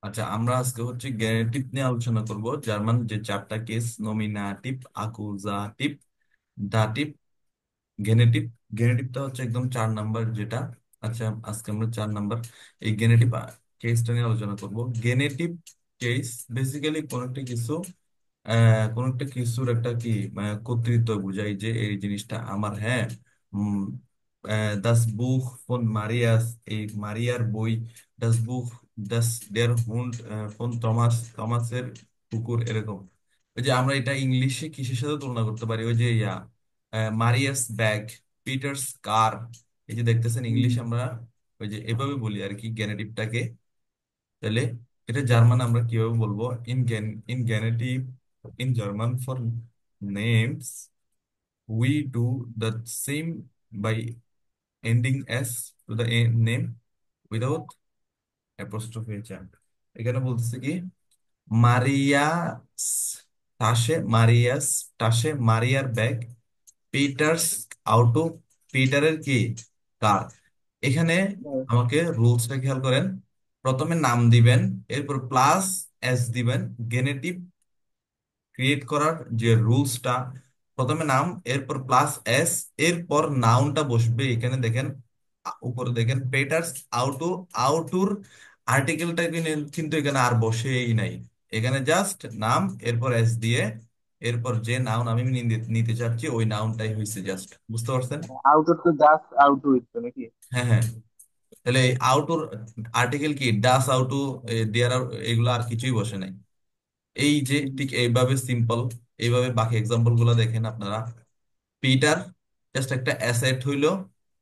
আচ্ছা, আমরা আজকে হচ্ছে গেনেটিভ নিয়ে আলোচনা করব। জার্মান যে চারটা কেস: নমিনাটিভ, আকুজাটিভ, দাটিভ, গেনেটিভ। গেনেটিভটা হচ্ছে একদম 4 নাম্বার যেটা। আচ্ছা, আজকে আমরা 4 নাম্বার এই গেনেটিভ কেসটা নিয়ে আলোচনা করব। গেনেটিভ কেস বেসিক্যালি কোন একটা কিছুর একটা কি কর্তৃত্ব বোঝায়, যে এই জিনিসটা আমার। হ্যাঁ, দাস বুক ফোন মারিয়াস, এই মারিয়ার বই। দাস বুক, দাস ডের হুন্ড ফোন টমাস, টমাসের কুকুর, এরকম। ওই যে আমরা এটা ইংলিশে কিসের সাথে তুলনা করতে পারি, ওই যে মারিয়াস ব্যাগ, পিটার্স কার। এই যে দেখতেছেন, হুম। ইংলিশে আমরা ওই যে এভাবে বলি আর কি গেনেটিভটাকে। তাহলে এটা জার্মান আমরা কিভাবে বলবো? In genitive, in German for names, we do the same by ending S to the name without apostrophe. এখানে বলতেছে কি, মারিয়া মারিয়াস টাসে মারিয়ার ব্যাগ, পিটার্স আউটো, পিটারের কি কার। এখানে হ্যাঁ, আমাকে রুলসটা খেয়াল করেন। প্রথমে নাম দিবেন, এরপর প্লাস এস দিবেন। গেনেটিভ ক্রিয়েট করার যে রুলসটা, প্রথমে নাম, এরপর প্লাস এস, এরপর নাউনটা বসবে। এখানে দেখেন, উপরে দেখেন পেটার্স আউটো, আউটুর আর্টিকেলটা কিন্তু এখানে আর বসেই নাই। এখানে জাস্ট নাম, এরপর এস দিয়ে, এরপর যে নাউন আমি নিতে নিতে চাচ্ছি ওই নাউনটাই হয়েছে। জাস্ট বুঝতে পারছেন? আউটডোর তো জাস্ট আউটডোর হইতো নাকি? হ্যাঁ, হ্যাঁ। তাহলে আউটুর আর্টিকেল কি, ডাস আউটো, দেয়ার, এগুলো আর কিছুই বসে নাই। এই যে হুম। ঠিক এইভাবে সিম্পল। এইভাবে বাকি এক্সাম্পল গুলো দেখেন আপনারা। পিটার জাস্ট একটা অ্যাসেট হইলো,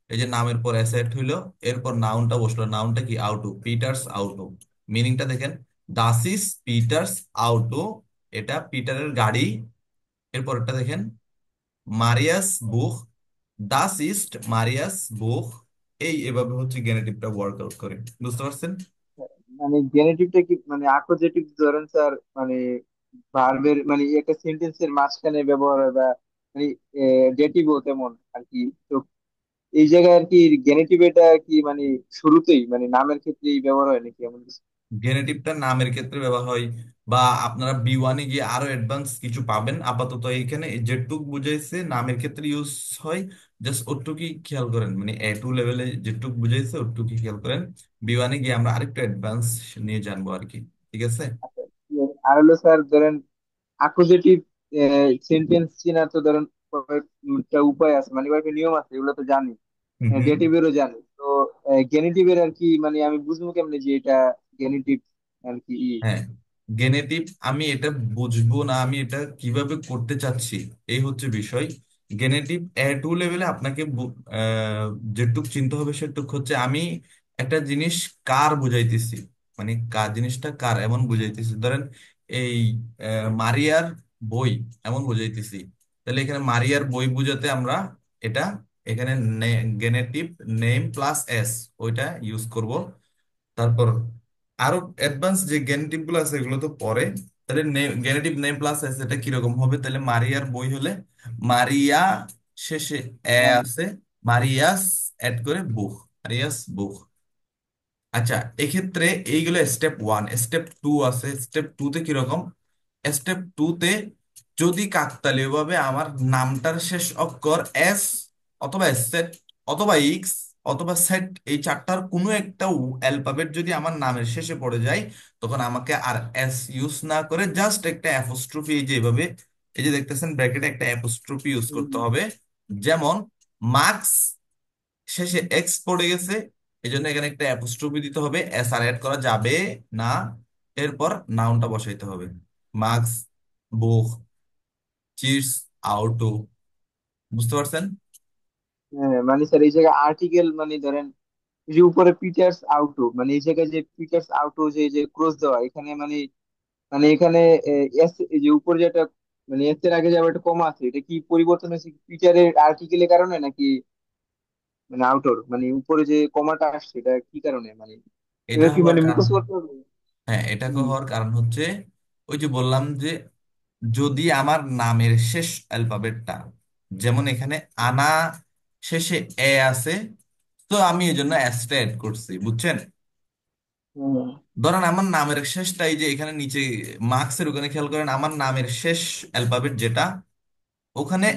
এই যে নামের পর অ্যাসেট হইলো, এরপর নাউনটা বসলো। নাউনটা কি, আউটো, পিটার্স আউটো। মিনিংটা দেখেন, ডাস ইজ পিটার্স আউটো, এটা পিটারের গাড়ি। এরপর এটা দেখেন, মারিয়াস বুক, ডাস ইস্ট মারিয়াস বুক। এভাবে হচ্ছে গেনেটিভটা ওয়ার্কআউট করে। বুঝতে পারছেন? মানে জেনেটিভটা কি মানে আকোজেটিভ ধরেন স্যার, মানে ভার্বের মানে একটা সেন্টেন্সের মাঝখানে ব্যবহার হয় বা মানে ডেটিভও তেমন আর কি। তো এই জায়গায় আর কি জেনেটিভ এটা কি মানে শুরুতেই মানে নামের ক্ষেত্রেই ব্যবহার হয় নাকি এমন কিছু? গেনেটিভটা নামের ক্ষেত্রে ব্যবহার হয়, বা আপনারা বি 1-এ গিয়ে আরো অ্যাডভান্স কিছু পাবেন। আপাতত এখানে যেটুক বুঝাইছে নামের ক্ষেত্রে ইউজ হয়, জাস্ট ওটুকুই খেয়াল করেন। মানে A2 লেভেলে যেটুক বুঝাইছে ওটুকুই খেয়াল করেন। বি 1-এ গিয়ে আমরা আরেকটু অ্যাডভান্স নিয়ে জানবো আর কি। ঠিক আছে? আচ্ছা, ঠিক আছে। আর হলো স্যার ধরেন আকোজেটিভ সেন্টেন্স চেনার তো ধরেন কয়েকটা উপায় আছে, মানে কয়েকটা নিয়ম আছে, এগুলো তো জানি। হুম, হুম। ডেটিভেরও জানি তো। গেনিটিভের আর কি মানে আমি বুঝবো কেমনে যে এটা গেনিটিভ আর কি হ্যাঁ, গেনেটিভ আমি এটা বুঝবো না, আমি এটা কিভাবে করতে চাচ্ছি, এই হচ্ছে বিষয়। গেনেটিভ A2 লেভেলে আপনাকে যেটুক চিন্তা হবে সেটুক হচ্ছে আমি একটা জিনিস কার বুঝাইতেছি, মানে কার, জিনিসটা কার এমন বুঝাইতেছি। ধরেন এই মারিয়ার বই এমন বুঝাইতেছি। তাহলে এখানে মারিয়ার বই বুঝাতে আমরা এটা এখানে গেনেটিভ নেম প্লাস এস ওইটা ইউজ করব। তারপর আরো অ্যাডভান্স যে গেনেটিভ গুলো আছে এগুলো তো পরে। তাহলে গেনেটিভ নেম প্লাস এস এটা কিরকম হবে? তাহলে মারিয়ার বই হলে মারিয়া, শেষে এ মানে আছে, মারিয়াস অ্যাড করে বুক, মারিয়াস বুক। আচ্ছা, এক্ষেত্রে এইগুলো স্টেপ 1। স্টেপ 2 আছে, স্টেপ 2-তে কিরকম? স্টেপ 2-তে যদি কাকতালীয় ভাবে আমার নামটার শেষ অক্ষর এস অথবা সেট অথবা ইক্স অথবা সেট, এই চারটার কোনো একটা অ্যালফাবেট যদি আমার নামের শেষে পড়ে যায়, তখন আমাকে আর এস ইউজ না করে জাস্ট একটা অ্যাপোস্ট্রোফি, এই যে এইভাবে, এই যে দেখতেছেন ব্র্যাকেটে একটা অ্যাপোস্ট্রোফি ইউজ করতে হবে। যেমন মার্কস শেষে এক্স পড়ে গেছে, এই জন্য এখানে একটা অ্যাপোস্ট্রোফি দিতে হবে, এস আর অ্যাড করা যাবে না। এরপর নাউনটা বসাইতে হবে, মার্কস বুক চিটস আউটো। বুঝতে পারছেন? হ্যাঁ, মানে স্যার এই জায়গায় আর্টিকেল মানে ধরেন এই যে উপরে পিটার্স আউটো, মানে এই জায়গায় যে পিটার্স আউটো যে যে ক্রস দেওয়া এখানে মানে মানে এখানে এস এই যে উপরে যেটা মানে এস এর আগে যে আবার একটা কমা আছে, এটা কি পরিবর্তন হয়েছে পিটারের আর্টিকেলের কারণে নাকি মানে আউটোর মানে উপরে যে কমাটা আসছে এটা কি কারণে মানে এটা এটা কি হওয়ার মানে কারণ, মুখস্থ করতে হবে? হ্যাঁ, এটা হুম। হওয়ার কারণ হচ্ছে ওই যে বললাম যে যদি আমার নামের শেষ অ্যালফাবেটটা, যেমন এখানে আনা শেষে এ আছে, তো আমি এই জন্য অ্যাসটা অ্যাড করছি। বুঝছেন? হ্যাঁ ধরেন আমার নামের শেষটা এই যে এখানে নিচে মার্কসের ওখানে খেয়াল করেন, আমার নামের শেষ অ্যালফাবেট যেটা, ওখানে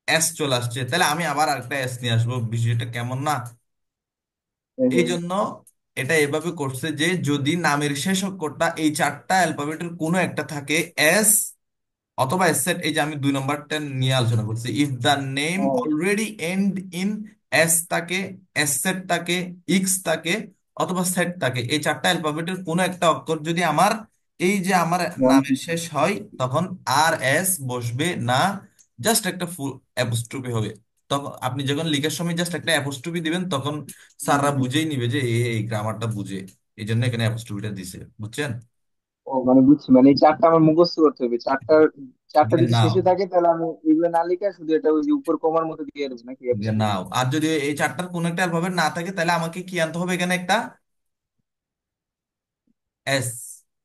এস চলে আসছে, তাহলে আমি আবার আরেকটা এস নিয়ে আসবো। বিষয়টা কেমন না? হ্যাঁ এই হ্যাঁ। জন্য এটা এভাবে করছে যে যদি নামের শেষ অক্ষরটা এই চারটা অ্যালফাবেটের কোনো একটা থাকে, এস অথবা এস সেট, এই যে আমি 2 নম্বরটা নিয়ে আলোচনা করছি, ইফ দ্য নেম হ্যাঁ, অলরেডি এন্ড ইন এস তাকে, এস সেট তাকে, ইক্স তাকে, অথবা সেট তাকে, এই চারটা অ্যালফাবেটের কোনো একটা অক্ষর যদি আমার এই যে আমার one নামের শেষ হয়, তখন আর এস বসবে না, জাস্ট একটা ফুল অ্যাপোস্ট্রোফি হবে। তখন আপনি যখন লিখার সময় জাস্ট একটা অ্যাপোস্ট্রোফি দিবেন, তখন স্যাররা বুঝেই নিবে যে এই গ্রামারটা বুঝে, এই জন্য এখানে অ্যাপোস্ট্রোফিটা দিছে, বুঝছেন? ও মানে বুঝছি, মানে এই চারটা আমার মুখস্থ করতে হবে, চারটা, চারটা দিয়ে যদি নাও, শেষে থাকে তাহলে আমি এগুলো না লিখে শুধু এটা ওই যে উপর কমার মতো দিয়ে দেবো নাকি দিয়ে এপিসোড? নাও। আর যদি এই চারটার কোনো একটা অ্যালফাবেট না থাকে, তাহলে আমাকে কি আনতে হবে এখানে? একটা এস,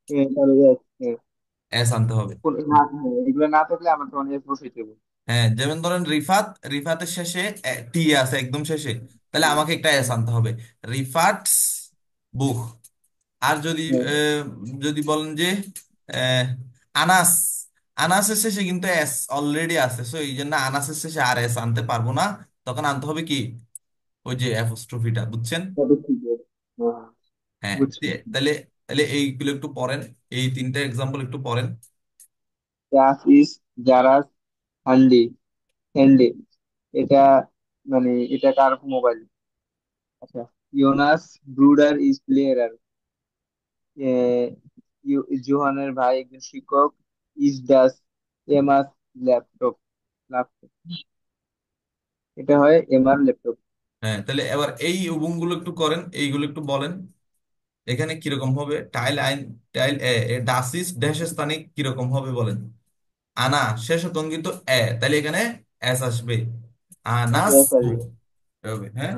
তাহলে এস আনতে হবে। না, এগুলো না থাকলে আমাকে অনেক বসাইতে হবে। হ্যাঁ, যেমন ধরেন রিফাত, রিফাতের শেষে টি আছে একদম শেষে, তাহলে আমাকে একটা এস আনতে হবে, রিফাটস বুক। আর যদি হ্যাঁ, যদি বলেন যে আহ, আনাস, আনাসের শেষে কিন্তু এস অলরেডি আছে, সো এই জন্য আনাসের শেষে আর এস আনতে পারবো না, তখন আনতে হবে কি ওই যে অ্যাপোস্ট্রোফিটা, বুঝছেন? তবে ঠিক আছে। হ্যাঁ, হ্যাঁ, বুঝছি। তাহলে তাহলে এইগুলো একটু পড়েন, এই তিনটা এক্সাম্পল একটু পড়েন। জাস ইজ, জারাস, হ্যান্ডি, হ্যান্ডি, এটা মানে এটা কার মোবাইল? আচ্ছা, ইয়োনাস ব্রুডার ইজ প্লেয়ার, জোহানের ভাই একজন শিক্ষক, ইজ ডাস এমাস ল্যাপটপ, ল্যাপটপ, এটা হয় এমআর ল্যাপটপ। হ্যাঁ, তাহলে এবার এই গুলো একটু করেন, এইগুলো একটু বলেন। এখানে কিরকম হবে? টাইল আইন, টাইল এ ডাসিস ড্যাশ স্থানে কিরকম হবে বলেন? আনা শেষ কিন্তু এ, তাহলে এখানে এস আসবে, আনাস সরি, বুক হবে। হ্যাঁ।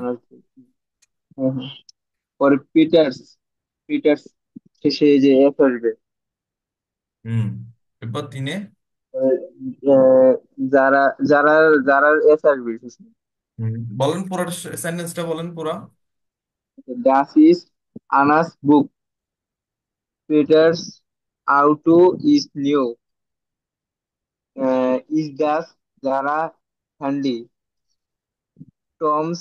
পরে পিটার্স, পিটার্স শেষে যে এস আসবে। হুম, এরপর তিনে, আহ, যারা, যারা, যারা এস আসবে শেষে। বলেন পুরো সেন্টেন্সটা বলেন পুরো। ডাস ইজ আনাস বুক, পিটার্স আউটো ইজ নিউ, ইজ ডাস যারা হ্যান্ডি, টমস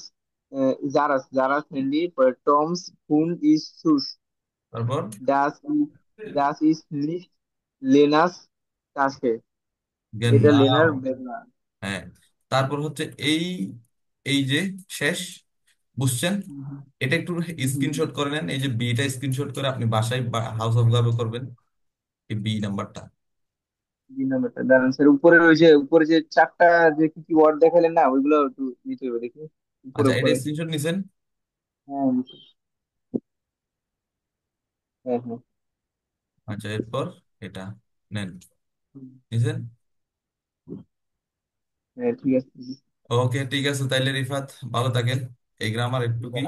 জারাস, জারাস হ্যান্ডি, পরে টমস ফুন ইজ সুস, তারপর ডাস ইজ, ডাস ইজ লিস্ট লেনাস কাছে, এটা লেনার গেন্নাও। ব্যাগ না। হ্যাঁ, তারপর হচ্ছে এই, এই যে শেষ, বুঝছেন? এটা একটু স্ক্রিনশট করে নেন, এই যে বিটা স্ক্রিনশট করে আপনি বাসায় হাউস অফ ভাবে করবেন, এই বি নাম্বারটা। দুই নাম্বারটা দাঁড়ান স্যার, উপরে ওই যে উপরে যে চারটা যে কি কি ওয়ার্ড দেখালেন না, ওইগুলো একটু নিতে হবে দেখি, উপরে আচ্ছা, এটা উপরে। স্ক্রিনশট নিছেন? হ্যাঁ হ্যাঁ হ্যাঁ। আচ্ছা, এরপর এটা নেন, হুম, নিছেন? হ্যাঁ ঠিক আছে। ওকে, ঠিক আছে, তাইলে রিফাত ভালো থাকেন, এই গ্রামার একটু কি